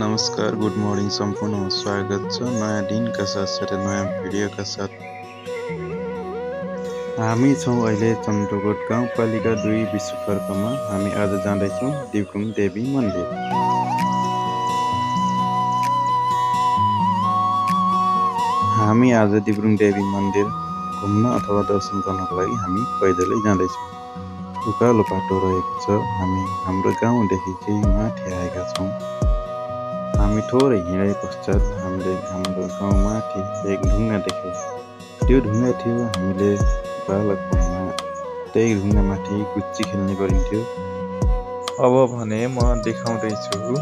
नमस्कार, good morning सम्पूर्णमा स्वागत छ नयाँ दिनका साथ नयाँ भिडियोका साथ। हामी छौँ अहिले चन्द्रकोट गाउँपालिका 2 विश्वकर्ममा। हामी आज जाँदैछौँ दिब्रुङ देवी मन्दिर। हामी आज दिब्रुङ देवी मन्दिर घुम्न अथवा दर्शन गर्नको लागि हामी पैदलै जाँदैछौँ। उकालो बाटो रहेको छ। हामी हाम्रो गाउँदेखि केही माथि आएका छौँ। हामी थोरै हिँडे पश्चात हामीले हाम्रो गाउँमाथि एक ढुङ्गा देख्यौँ। त्यो ढुङ्गा थियो हामीले बालकपनमा त्यही ढुङ्गामाथि गुच्ची खेल्ने गरिन्थ्यो। अब भने म देखाउँदैछु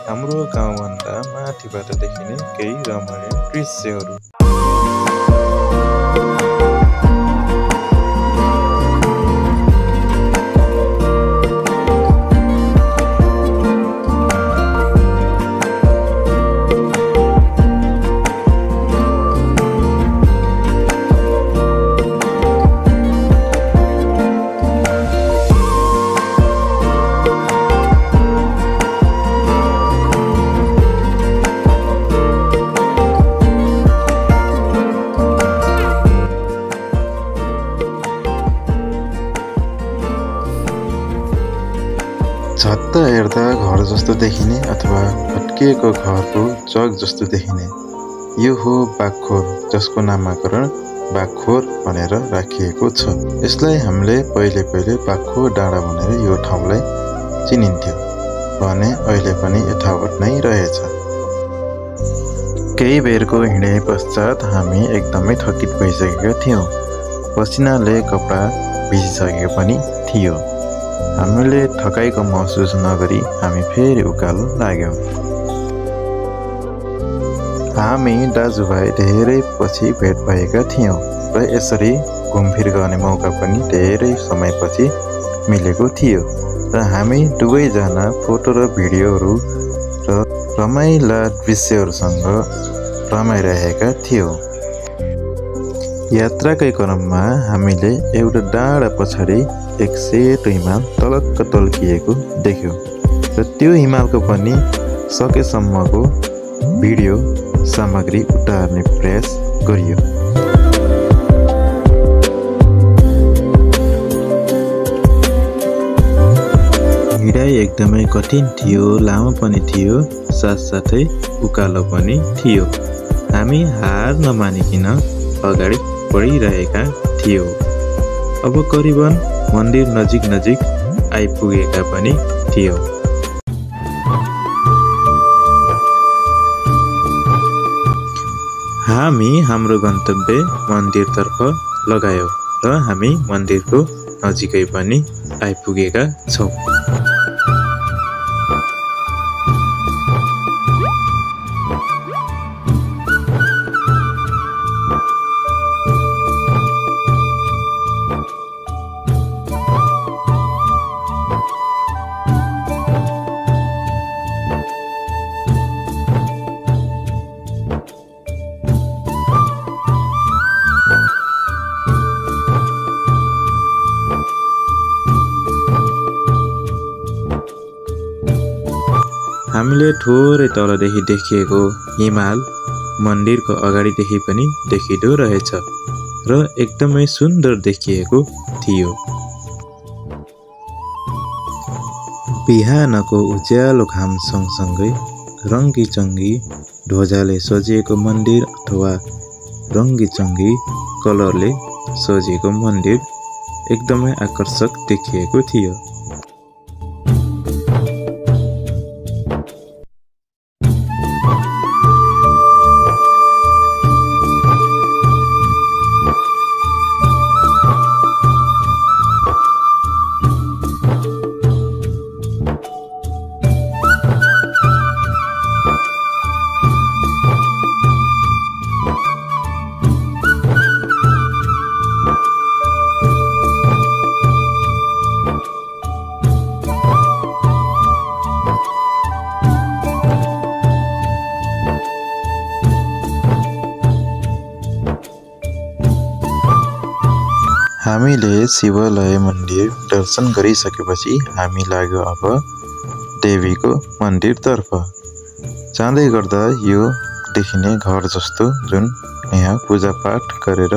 हाम्रो गाउँभन्दा माथिबाट देखिने केही रमणीय दृश्यहरू। छत्ता हेर्दा घर जस्तो देखिने अथवा भत्किएको घरको चक जस्तो देखिने यो हो बाघखोर, जसको नामाकरण बाघखोर भनेर राखिएको छ। यसलाई हामीले पहिले बाघखोर डाँडा भनेर यो ठाउँलाई चिनिन्थ्यो भने अहिले पनि यथावत नै रहेछ। केही बेरको हिँडे पश्चात हामी एकदमै थकित भइसकेका थियौँ। पसिनाले कपडा भिजिसकेको पनि थियो। हामीले थकाइको महसुस नगरी हामी फेरि उकालो लाग्यौँ। हामी दाजुभाइ धेरै पछि भेट भएका थियौँ र यसरी घुमफिर गर्ने मौका पनि धेरै समयपछि मिलेको थियो र हामी दुवैजना फोटो र भिडियोहरू र रमाइला दृश्यहरूसँग रमाइरहेका थियौँ। यात्राकै क्रममा हामीले एउटा डाँडा पछाडि एक सेतो हिमाल तलक्क तल्किएको देख्यौँ र त्यो हिमालको पनि सकेसम्मको भिडियो सामग्री उतार्ने प्रयास गरियो। हिँडाइ एकदमै कठिन थियो, लामो पनि थियो, साथसाथै उकालो पनि थियो। हामी हार नमानिकन अगाडि बढिरहेका थियौँ। अब करिबन मन्दिर नजिक आइपुगेका पनि थियौँ। हामी हाम्रो गन्तव्य मन्दिरतर्फ लगायौँ र हामी मन्दिरको नजिकै पनि आइपुगेका छौँ। हामीले थोरै तलदेखि देखिएको हिमाल मन्दिरको अगाडिदेखि पनि देखिँदो रहेछ र एकदमै सुन्दर देखिएको थियो। बिहानको उज्यालो घाम सँगसँगै रङ्गी-चङ्गी ध्वजाले सजिएको मन्दिर अथवा रङ्गी-चङ्गी कलरले सजिएको मन्दिर एकदमै आकर्षक देखिएको थियो। हामीले शिवालय मन्दिर दर्शन गरिसकेपछि हामी लाग्यो अब देवीको मन्दिरतर्फ। जाँदै गर्दा यो देखिने घर जस्तो जुन यहाँ पूजापाठ गरेर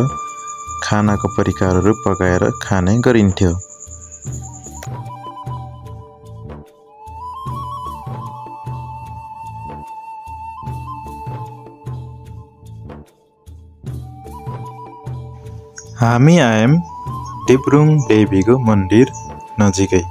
खानाको परिकारहरू पकाएर खाने गरिन्थ्यो। हामी आयौं डिब्रुङ देवीको मन्दिर नजिकै।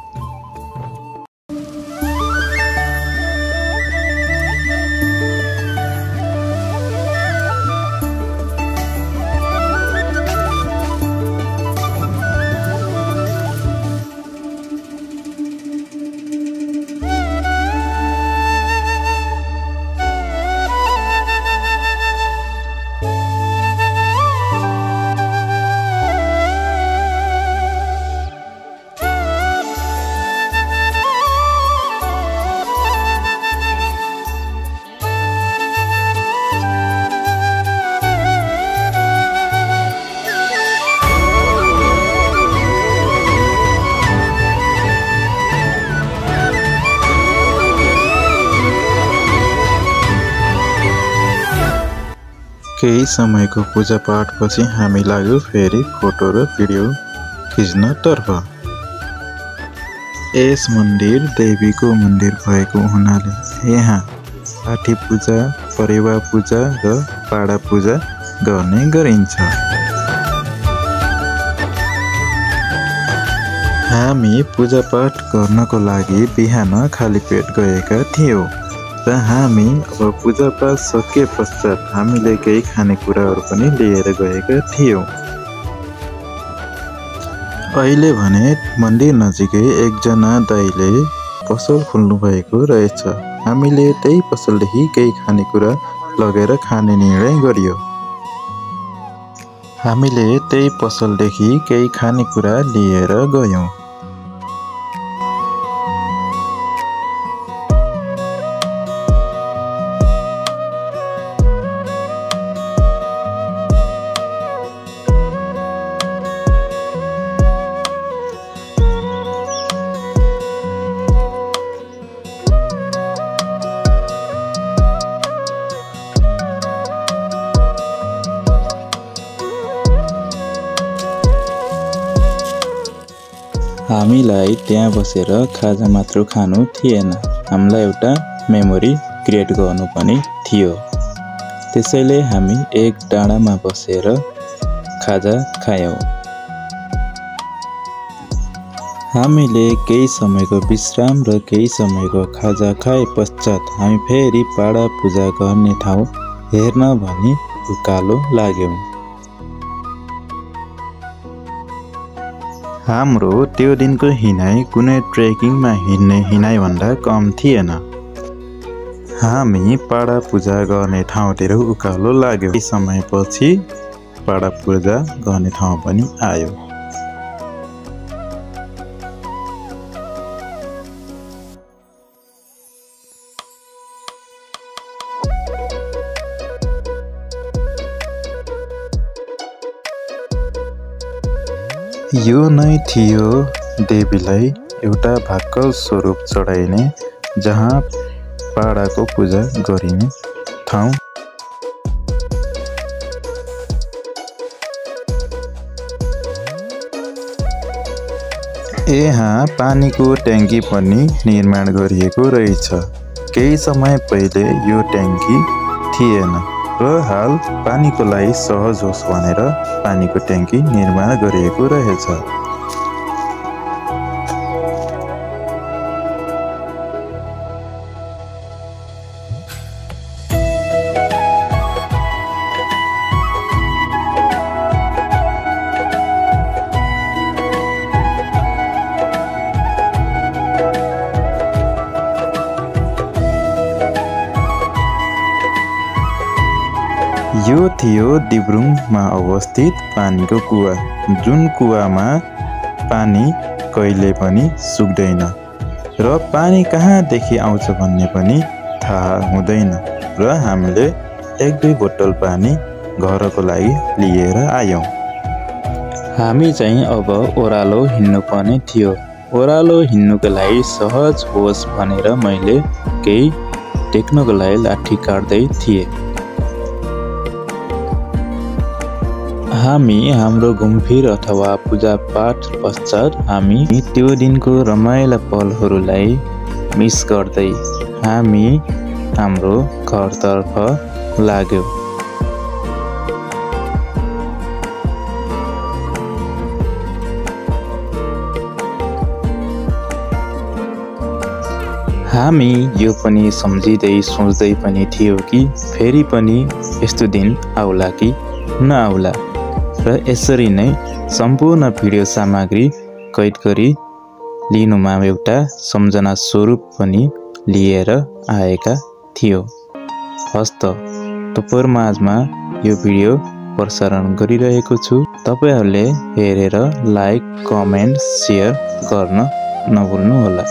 केही समयको पूजापाठपछि हामी लाग्यो फेरि फोटो र भिडियो खिच्न तर्फ। यस मन्दिर देवीको मन्दिर भएको हुनाले यहाँ पाठी पूजा, परेवा पूजा र पाडा पूजा गर्ने गरिन्छ। हामी पूजापाठ गर्नको लागि बिहान खाली पेट गएका थियौँ र हामी अब पूजापाठ सके पश्चात हामीले केही खानेकुराहरू पनि लिएर गएका थियौँ। अहिले भने मन्दिर नजिकै एकजना दाइले पसल खोल्नु भएको रहेछ। हामीले त्यही पसलदेखि केही खानेकुरा लगेर खाने निर्णय गरियो। हामीले त्यही पसलदेखि केही खानेकुरा लिएर गयौँ। हामीलाई त्यहाँ बसेर खाजा मात्र खानु थिएन, हामीलाई एउटा मेमोरी क्रिएट गर्नु पनि थियो। त्यसैले हामी एक डाँडामा बसेर खाजा खायौँ। हामीले केही समयको विश्राम र केही समयको खाजा खाए पश्चात हामी फेरि पाडा पूजा गर्ने ठाउँ हेर्न भनी उकालो लाग्यौँ। हाम्रो त्यो दिनको हिँडाइ कुनै ट्रेकिङमा हिँड्ने हिँडाइभन्दा कम थिएन। हामी पाडा पूजा गर्ने ठाउँतिर उकालो लाग्यौँ। केही समयपछि पाडा पूजा गर्ने ठाउँ पनि आयो। यो नै थियो देवीलाई एउटा भाक्कल स्वरूप चढाइने, जहाँ पाडाको पूजा गरिने ठाउँ। यहाँ पानीको ट्याङ्की पनि निर्माण गरिएको रहेछ। केही समय पहिले यो ट्याङ्की थिएन र हाल पानीको लागि सहज होस् भनेर पानीको ट्याङ्की निर्माण गरिएको रहेछ। यो थियो डिब्रुङमा अवस्थित पानीको कुवा, जुन कुवामा पानी कहिले पनि सुक्दैन र पानी कहाँदेखि आउँछ भन्ने पनि थाहा हुँदैन र हामीले 1-2 बोतल पानी घरको लागि लिएर आयौँ। हामी चाहिँ अब ओह्रालो हिँड्नुपर्ने थियो। ओह्रालो हिँड्नुको लागि सहज होस् भनेर मैले केही टेक्नको लागि लाठी काट्दै थिए। हामी हाम्रो घुमफिर अथवा पूजापाठ पश्चात हामी त्यो दिनको रमाइला पलहरूलाई मिस गर्दै हामी हाम्रो घरतर्फ लाग्यौं। हामी यो पनि सम्झिँदै सोच्दै पनि थियौँ कि फेरि पनि यस्तो दिन आउला कि नआउला, र यसरी नै सम्पूर्ण भिडियो सामग्री कैद गरी लिनुमा एउटा सम्झना स्वरूप पनि लिएर आएका थियौँ। हस्त तपाईहरु माझमा यो भिडियो प्रसारण गरिरहेको छु। तपाईहरुले हेरेर लाइक, कमेन्ट, शेयर गर्न नभुल्नु होला।